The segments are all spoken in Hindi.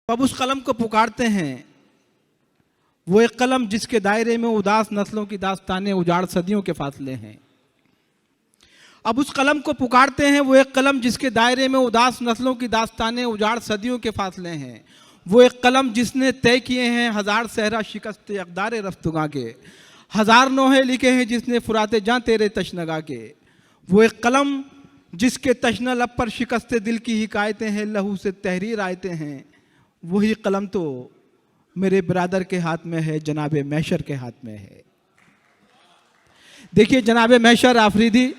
अब उस कलम को पुकारते हैं, वो एक कलम जिसके दायरे में उदास नस्लों की दास्तानें उजाड़ सदियों के फासले हैं। अब उस कलम को पुकारते हैं, वो एक कलम जिसके दायरे में उदास नस्लों की दास्तानें उजाड़ सदियों के फासले हैं। वो एक कलम जिसने तय किए हैं हजार सहरा शिकस्त अक़दार रफ्तुगा के, हजार नोहे लिखे हैं जिसने फुराते जां तेरे तशनगा के। वो एक कलम जिसके तशना लब पर शिकस्त दिल की हिकायतें हैं, लहू से तहरीर आयते हैं। वही कलम तो मेरे ब्रादर के हाथ में है, जनाबे मैशर के हाथ में है। देखिए जनाबे मैशर आफरीदी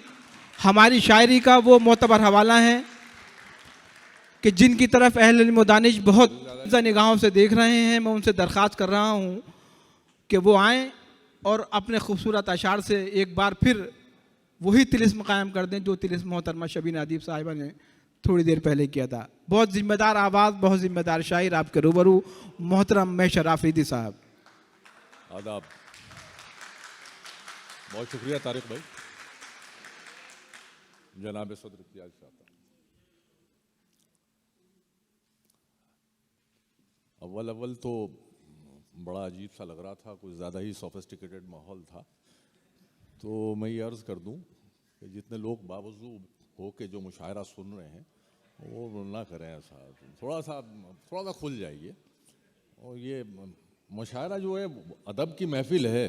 हमारी शायरी का वो मोतबर हवाला है कि जिनकी तरफ अहल इल्म व दानिश बहुत निगाहों से देख रहे हैं। मैं उनसे दरख्वास्त कर रहा हूँ कि वो आएँ और अपने खूबसूरत अशार से एक बार फिर वही तिलिस्म कायम कर दें जो तिलिस्म मोहतरमा शबीना अदीब साहिबा ने थोड़ी देर पहले किया था। बहुत जिम्मेदार आवाज़, बहुत जिम्मेदार शायर आपके रूबरू मोहतरम मैशर आफरीदी साहब। आदाब, बहुत शुक्रिया तारिक भाई। जनाब सदर इख्तियार चाहता हूँ। अव्वल तो बड़ा अजीब सा लग रहा था, कुछ ज़्यादा ही सोफिस्टिकेटेड माहौल था। तो मैं ये अर्ज़ कर दूं कि जितने लोग बावजू हो के जो मुशायरा सुन रहे हैं वो ना करें ऐसा, थोड़ा सा खुल जाइए। और ये मुशायरा जो है अदब की महफिल है,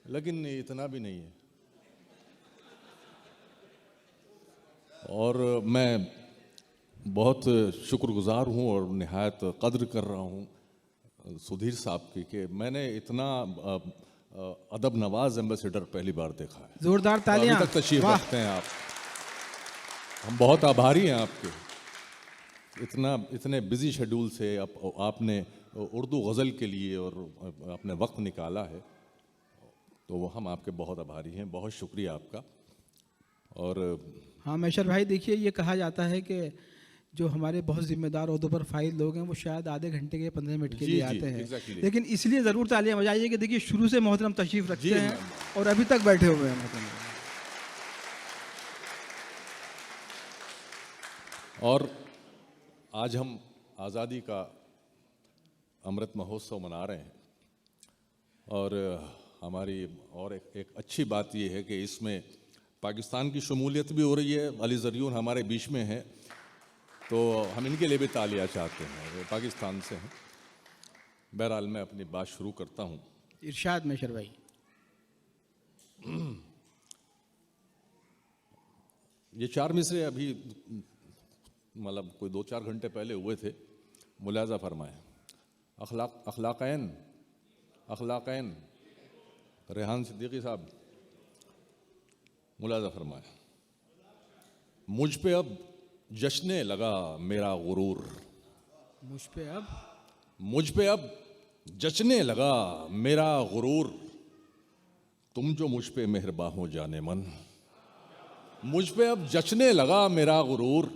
लेकिन इतना भी नहीं है। और मैं बहुत शुक्रगुजार हूँ और निहायत कद्र कर रहा हूँ सुधीर साहब की कि मैंने इतना अदब नवाज एम्बेसडर पहली बार देखा है। जोरदार तालियां। अभी तक तशरीफ रखते हैं आप, हम बहुत आभारी हैं आपके। इतने बिजी शेड्यूल से आपने उर्दू गज़ल के लिए और अपने वक्त निकाला है, तो हम आपके बहुत आभारी हैं। बहुत शुक्रिया आपका। और हाँ मैशर भाई, देखिए ये कहा जाता है कि जो हमारे बहुत जिम्मेदार ओहदों पर फाइल लोग हैं वो शायद आधे घंटे के 15 मिनट के लिए आते हैं, exactly। लेकिन इसलिए ज़रूर तालियां बजाइए कि देखिए शुरू से मोहतरम तशरीफ रखते हैं और अभी तक बैठे हुए हैं। और आज हम आज़ादी का अमृत महोत्सव मना रहे हैं और हमारी और एक अच्छी बात यह है कि इसमें पाकिस्तान की शमूलियत भी हो रही है। अली ज़रियून हमारे बीच में है, तो हम इनके लिए भी तालियां चाहते हैं, वो पाकिस्तान से हैं। बहरहाल मैं अपनी बात शुरू करता हूँ। इरशाद मैशर भाई। ये 4 मिसरे अभी मतलब कोई 2-4 घंटे पहले हुए थे। मुलाजा फरमाए, अखलाक़ैन अखलाक़ैन, रेहान सिद्दीकी साहब मुलाजा फरमाए। मुझ पे अब जश्ने लगा मेरा गुरूर, मुझ पे अब जश्ने लगा मेरा गुरूर, तुम जो मुझ पे मेहरबान हो जाने मन। मुझ पे अब जश्ने लगा मेरा गुरूर,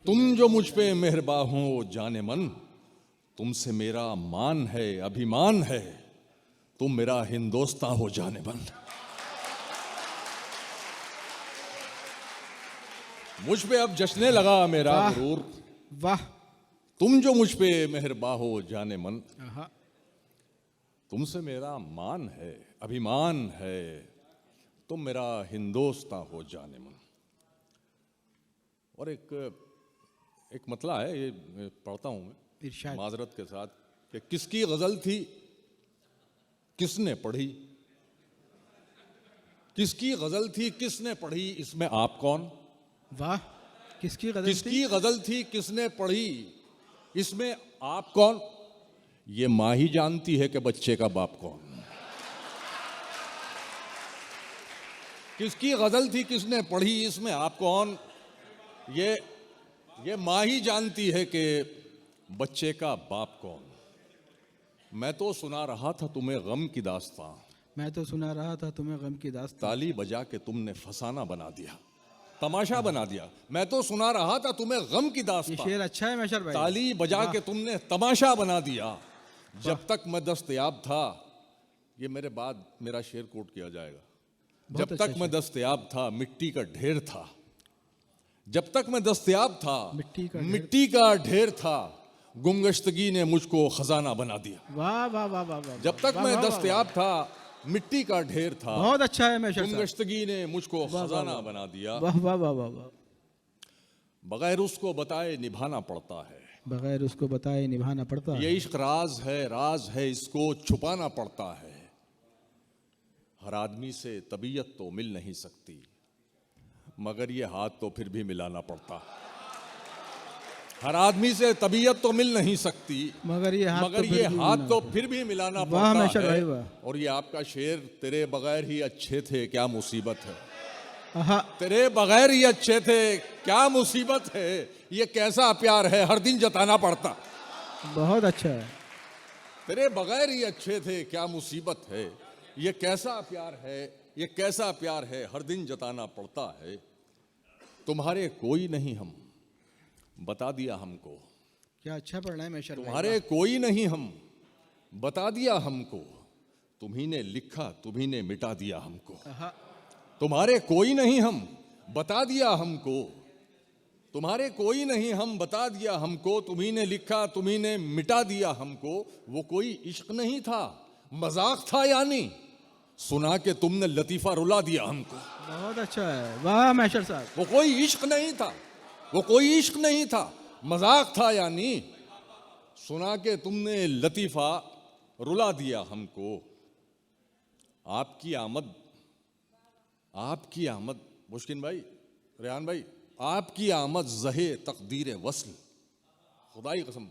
तुम जो मुझ पे मेहरबान हो जाने मन। तुमसे मेरा मान है, अभिमान है, तुम मेरा हिंदोस्ता हो जाने मन। मुझ पे अब जश्ने लगा मेरा गुरूर, वाह, तुम जो मुझ पे मेहरबान हो जाने मन। तुमसे मेरा मान है, अभिमान है, तुम मेरा हिंदोस्ता हो जाने मन। और एक मतला है, ये पढ़ता हूं मैं माजरत के साथ कि किसकी गजल थी, किसने पढ़ी। किसकी गजल थी, किसने पढ़ी, इसमें आप कौन। वाह, किसकी गजल थी, किसने पढ़ी, इसमें आप कौन। ये माँ ही जानती है कि बच्चे का बाप कौन। किसकी गजल थी, किसने पढ़ी, इसमें आप कौन। ये माँ ही जानती है कि बच्चे का बाप कौन। मैं तो सुना रहा था तुम्हें गम की दास्तां, मैं तो सुना रहा था तुम्हें गम की दास्तां, ताली बजा के तुमने फसाना बना दिया, तमाशा बना दिया। मैं तो सुना रहा था तुम्हें गम की दास्तां, ये शेर अच्छा है मैशर भाई। ताली बजा के तुमने तमाशा बना दिया। जब तक मैं दस्तयाब था, ये मेरे बाद मेरा शेर कोट किया जाएगा। जब तक मैं दस्तयाब था मिट्टी का ढेर था, जब तक मैं दस्तयाब था मिट्टी का ढेर था। गुमगश्तगी ने मुझको खजाना बना दिया। वाह वाह वाह वाह वाह। जब तक वाह, मैं वाह, वाह, दस्तयाब था मिट्टी का ढेर था, बहुत अच्छा है मेशर साहब। गुमगश्तगी ने मुझको वाह, खजाना वाह, बना दिया। वाह वाह वाह वाह वाह। बगैर उसको बताए निभाना पड़ता है। बगैर उसको बताए निभाना पड़ता ये है। इश्क राज है, इसको छुपाना पड़ता है। हर आदमी से तबीयत तो मिल नहीं सकती, मगर ये हाथ तो फिर भी मिलाना पड़ता। हर आदमी से तबीयत तो मिल नहीं सकती, मगर ये हाथ तो फिर भी मिलाना वाह पड़ता मेशर भाई है। वाह। और ये आपका शेर, तेरे बगैर ही अच्छे थे क्या मुसीबत है। आहा, तेरे बगैर ही अच्छे थे क्या मुसीबत है, ये कैसा प्यार है हर दिन जताना पड़ता। बहुत अच्छा है। तेरे बगैर ही अच्छे थे क्या मुसीबत है, ये कैसा प्यार है, ये कैसा प्यार है हर दिन जताना पड़ता है। तुम्हारे कोई नहीं हम, बता दिया हमको। क्या अच्छा पढ़ना है मेशर भाई। तुम्हारे कोई नहीं हम, बता दिया हमको। तुम्ही ने लिखा, तुम्ही ने मिटा दिया हमको। आहा, तुम्हारे कोई नहीं हम, बता दिया हमको। तुम्हारे कोई नहीं हम, बता दिया हमको। तुम्ही ने लिखा, तुम्ही ने मिटा दिया हमको। वो कोई इश्क नहीं था, मजाक था यानी, सुना के तुमने लतीफा रुला दिया हमको। बहुत अच्छा है। वाह मेशर साहब। वो कोई इश्क नहीं था, वो कोई इश्क नहीं था, मजाक था यानी, सुना के तुमने लतीफा रुला दिया हमको। आपकी आमद मुश्किन भाई, रेहान भाई, आपकी आमद ज़हे तकदीर वस्ल, खुदाई कसम,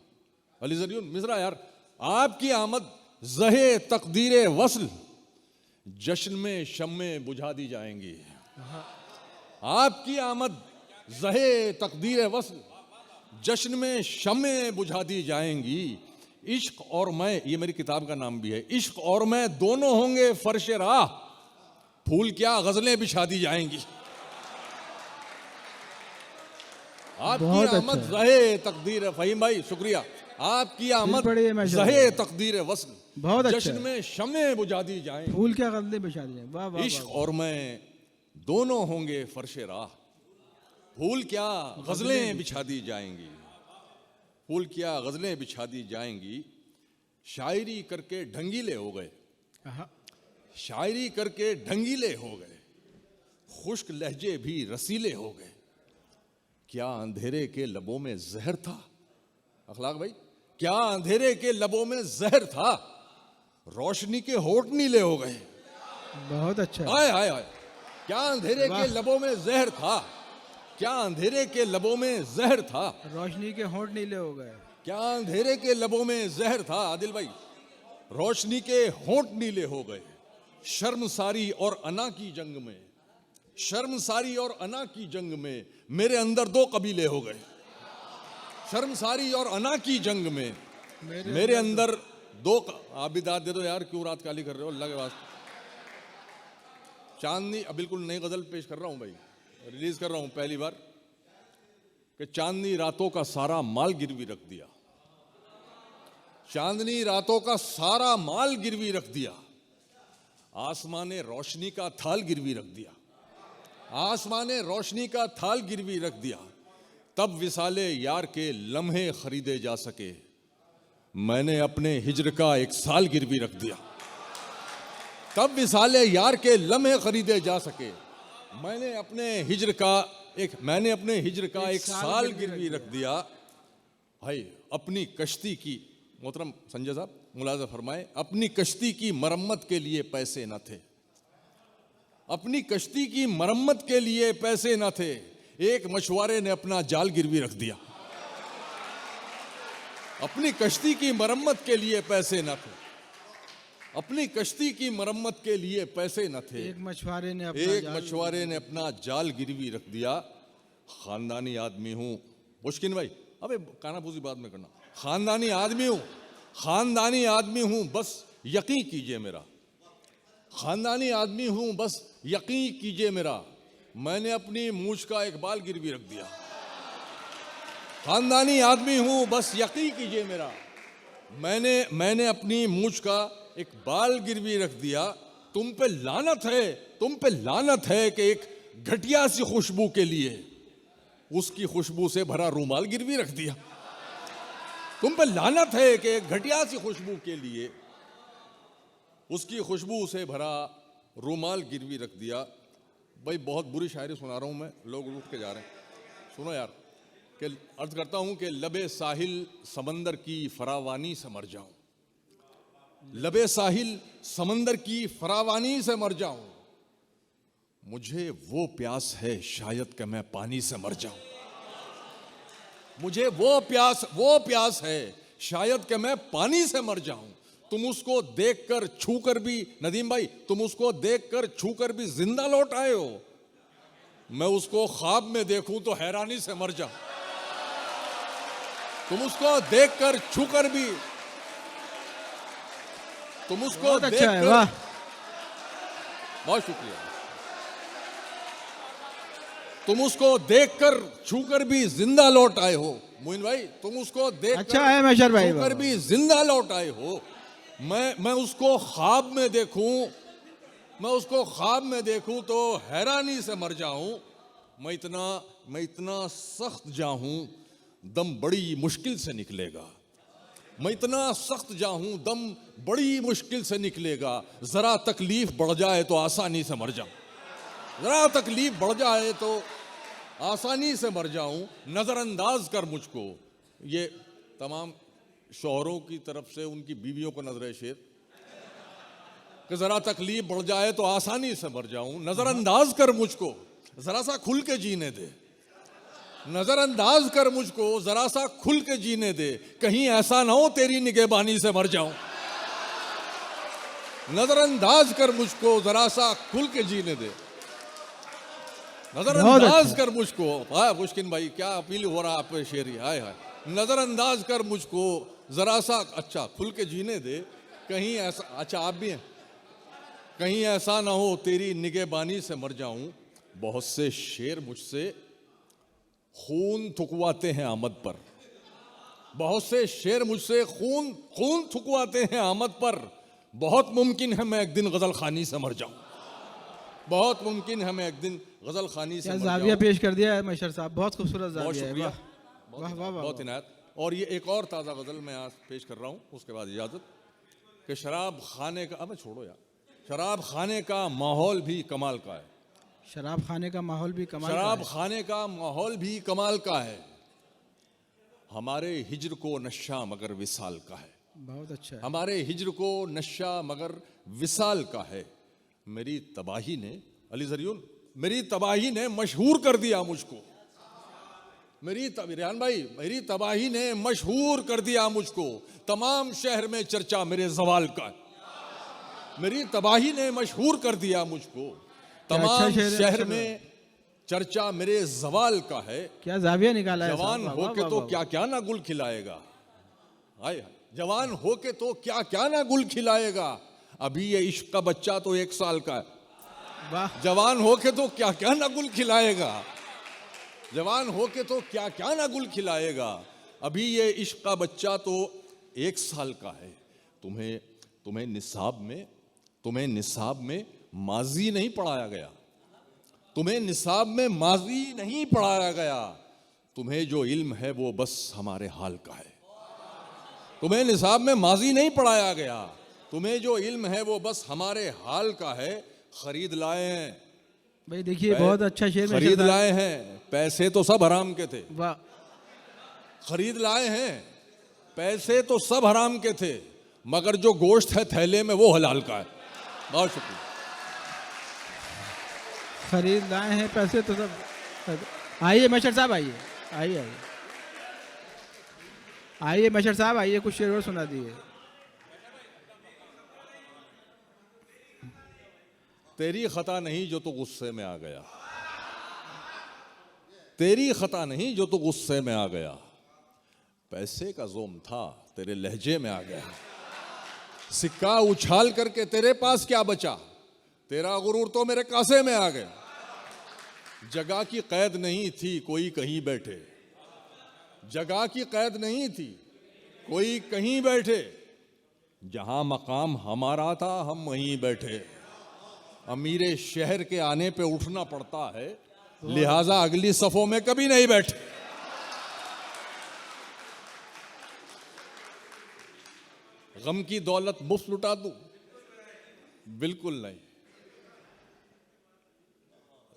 अली ज़रियुन मिसरा यार, आपकी आमद ज़हे तकदीर वस्ल, जश्न में शम्मे बुझा दी जाएंगी। आपकी आमद ज़हे तकदीर वस्ल, जश्न में शम्मे बुझा दी जाएंगी। इश्क और मैं, ये मेरी किताब का नाम भी है, इश्क और मैं दोनों होंगे फर्श राह, फूल क्या गजलें बिछा दी जाएंगी। आपकी आमद ज़हे तकदीर, फहीम भाई शुक्रिया, आपकी आमद ज़हे तकदीर वस्ल, बहुत अच्छा, जश्न में शम्मे बुझा दी जाएंगी। फूल क्या गजलें बिछा दी जाएंगी। वाह वाह। इश्क और मैं दोनों होंगे फर्श राह, फूल क्या गजलें बिछा दी जाएंगी। फूल क्या गजलें बिछा दी जाएंगी। शायरी करके ढंगीले हो गए, शायरी करके ढंगीले हो गए, खुश्क लहजे भी रसीले हो गए। क्या अंधेरे के लबों में जहर था, अखलाक भाई, क्या अंधेरे के लबों में जहर था, रोशनी के होठ नीले हो गए। बहुत अच्छा। हाय हाय हाय, क्या अंधेरे के लबों में जहर था, क्या अंधेरे के लबों में जहर था, रोशनी के होंठ नीले हो गए। क्या अंधेरे के लबों में जहर था, आदिल भाई, रोशनी के होंठ नीले हो गए। शर्मसारी और अना की जंग में, शर्मसारी और अना की जंग में मेरे अंदर दो कबीले हो गए। शर्मसारी और अना की जंग में मेरे अंदर दो, आप भी दाद दे दो यार, क्यों रात काली कर रहे हो अल्लाह के वास्ते। चांदनी, अब बिल्कुल नई गजल पेश कर रहा हूं भाई, रिलीज कर रहा हूं पहली बार, कि चांदनी रातों का सारा माल गिरवी रख दिया। चांदनी रातों का सारा माल गिरवी रख दिया, आसमान ने रोशनी का थाल गिरवी रख दिया, आसमान ने रोशनी का थाल गिरवी रख दिया। तब विसाले यार के लम्हे खरीदे जा सके, मैंने अपने हिज्र का एक साल गिरवी रख दिया। तब विसाले यार के लम्हे खरीदे जा सके, मैंने अपने हिज्र का एक साल गिरवी रख दिया। भाई अपनी कश्ती की, मोहतरम संजय साहब मुलाजा फरमाए, अपनी कश्ती की मरम्मत के लिए पैसे न थे, अपनी कश्ती की मरम्मत के लिए पैसे न थे, एक मछुआरे ने अपना जाल गिरवी रख दिया। अपनी कश्ती की मरम्मत के लिए पैसे न थे, अपनी कश्ती की मरम्मत के लिए पैसे न थे, एक मछुआरे ने अपना जाल गिरवी रख दिया। खानदानी आदमी हूं, मुश्किन भाई, अबे कानापूसी बाद में करना, खानदानी आदमी हूं बस यकीन कीजिए मेरा, खानदानी आदमी हूं बस यकीन कीजिए मेरा, मैंने अपनी मूछ का एक बाल गिरवी रख दिया। खानदानी आदमी हूं बस यकीन कीजिए मेरा, मैंने अपनी मूछ का एक बाल गिरवी रख दिया। तुम पे लानत है कि एक घटिया सी खुशबू के लिए उसकी खुशबू से भरा रूमाल गिरवी रख दिया। तुम पे लानत है कि एक घटिया सी खुशबू के लिए उसकी खुशबू से भरा रूमाल गिरवी रख दिया। भाई बहुत बुरी शायरी सुना रहा हूं मैं, लोग उठ के जा रहे हैं। सुनो यार, कि अर्ज करता हूं कि लबे साहिल समंदर की फरावानी से मर जाऊं, लबे साहिल समंदर की फरावानी से मर जाऊं, मुझे वो प्यास है शायद कि मैं पानी से मर जाऊं, मुझे वो प्यास है शायद कि मैं पानी से मर जाऊं। तुम उसको देखकर छूकर भी, नदीम भाई, तुम उसको देखकर छूकर भी जिंदा लौट आए हो, मैं उसको ख्वाब में देखूं तो हैरानी से मर जाऊं। तुम उसको देखकर छूकर भी, तुम उसको बहुत अच्छा है, देखकर, वाह। बहुत शुक्रिया। तुम उसको देखकर छूकर भी जिंदा लौट आए हो मोइन भाई, तुम उसको देखकर अच्छा है मैशर भाई, छूकर भी जिंदा लौट आए हो। मैं उसको ख्वाब में देखूं, मैं उसको ख्वाब में देखूं तो हैरानी से मर जाऊं। मैं इतना सख्त जाऊं दम बड़ी मुश्किल से निकलेगा, मैं इतना सख्त जाऊं दम बड़ी मुश्किल से निकलेगा। जरा तकलीफ बढ़ जाए तो आसानी से मर जाऊं, जरा तकलीफ बढ़ जाए तो आसानी से मर जाऊं। नजरअंदाज कर मुझको, ये तमाम शौहरों की तरफ से उनकी बीवियों को नजर शेर, कि जरा तकलीफ बढ़ जाए तो आसानी से मर जाऊं। नजरअंदाज कर मुझको, जरा सा खुल के जीने दे, नजरअंदाज कर मुझको, जरा सा खुल के जीने दे, कहीं ऐसा ना हो तेरी निगहबानी से मर जाऊं। नजरअंदाज कर मुझको, जरा सा खुल के जीने दे, नजरअंदाज कर मुझको। हाय मुश्किन भाई, क्या अपील हो रहा है आप पे शेरी, हाय हाय। नजरअंदाज कर मुझको, जरा सा अच्छा खुल के जीने दे, कहीं ऐसा, अच्छा आप भी हैं, कहीं ऐसा ना हो तेरी निगहबानी से मर जाऊं। बहुत से शेर मुझसे खून थुकवाते हैं आमद पर, बहुत से शेर मुझसे खून थुकवाते हैं आमद पर। बहुत मुमकिन है मैं एक दिन गजल खानी से मर जाऊं, बहुत मुमकिन है मैं एक दिन गजल खानी से मर जाविया जाऊं। पेश कर दिया है मैशर साहब, बहुत खूबसूरत बहुत जाविया है, शुक्रिया, वाह वाह वाह वाह। बहुत इनायत। और ये एक और ताज़ा गजल मैं आज पेश कर रहा हूँ, उसके बाद इजाज़त। कि शराब खाने का, अब छोड़ो यार, शराब खाने का माहौल भी कमाल का है, शराब खाने का माहौल भी कमाल का शराब है। खाने का माहौल भी कमाल का है। हमारे हिज्र को नशा मगर विसाल का है, बहुत अच्छा है। हमारे हिज्र को नशा मगर विसाल का है। मेरी तबाही ने, अली जरियुन, मेरी तबाही ने मशहूर कर दिया मुझको, रेहान भाई, मेरी तबाही ने मशहूर कर दिया मुझको। तमाम शहर में चर्चा मेरे जवाल का, मेरी तबाही ने मशहूर कर दिया मुझको। तमाम शहर में चर्चा मेरे जवाल का है। क्या जाविया निकाला है, जवान होके तो क्या क्या ना गुल खिलाएगा, हाय जवान होके तो क्या क्या ना गुल खिलाएगा। अभी ये इश्क का बच्चा तो 1 साल का है, वाह। जवान होके तो क्या क्या ना गुल खिलाएगा, जवान होके तो क्या क्या ना गुल खिलाएगा। अभी ये इश्क का बच्चा तो 1 साल का है। तुम्हें निसाब में माजी नहीं पढ़ाया गया, तुम्हें निसाब में माजी नहीं पढ़ाया गया। तुम्हें जो इल्म है वो बस हमारे हाल का है, तुम्हें निसाब में माजी नहीं पढ़ाया गया, तुम्हें जो इल्म है वो बस हमारे हाल का है। खरीद लाए हैं भाई, देखिए बहुत अच्छा शेर में खरीद लाए हैं, पैसे तो सब हराम के थे, वाह। खरीद लाए हैं, पैसे तो सब हराम के थे, मगर जो गोश्त है थैले में वो हलाल का है। बहुत शुक्रिया। खरीद लाए हैं, पैसे तो सब। आइए मैशर साहब, आइए आइए आइए आइए मैशर साहब, आइए, कुछ शेर और सुना दिए। तेरी खता नहीं जो तू गुस्से में आ गया, तेरी खता नहीं जो तू गुस्से में आ गया। पैसे का जोम था तेरे लहजे में आ गया, सिक्का उछाल करके तेरे पास क्या बचा, तेरा गुरूर तो मेरे कासे में आ गया। जगह की कैद नहीं थी कोई कहीं बैठे, जगह की कैद नहीं थी कोई कहीं बैठे, जहां मकाम हमारा था हम वहीं बैठे। अमीरे शहर के आने पे उठना पड़ता है, लिहाजा अगली सफों में कभी नहीं बैठे। गम की दौलत मुफ्त लुटा दूं? बिल्कुल नहीं।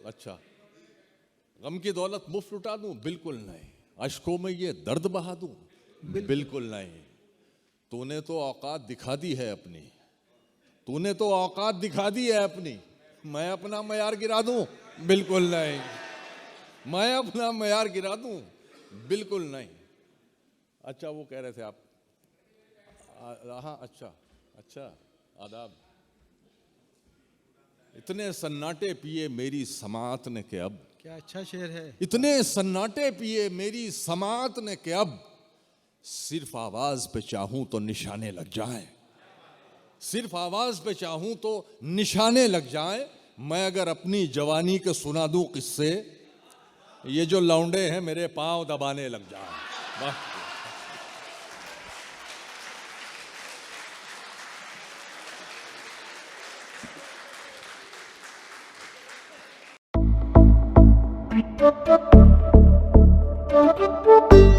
अच्छा, गम की दौलत मुफ्त लुटा दूं? बिल्कुल नहीं। अश्कों में ये दर्द बहा दूं? बिल्कुल नहीं। तूने तो औकात दिखा दी है अपनी, तूने तो औकात दिखा दी है अपनी, मैं अपना मयार गिरा दूं? बिल्कुल नहीं। मैं अपना मयार गिरा दूं? बिल्कुल नहीं। अच्छा, वो कह रहे थे आप, हाँ, अच्छा, आदाब। इतने सन्नाटे पिए मेरी समात ने के अब, क्या अच्छा शेर है। इतने सन्नाटे पिए मेरी समात ने के अब, सिर्फ आवाज पे चाहूं तो निशाने लग जाएं, सिर्फ आवाज पे चाहूं तो निशाने लग जाएं। मैं अगर अपनी जवानी के सुना दूं किस्से, ये जो लौंडे हैं मेरे पांव दबाने लग जाएं। बस। Thank you.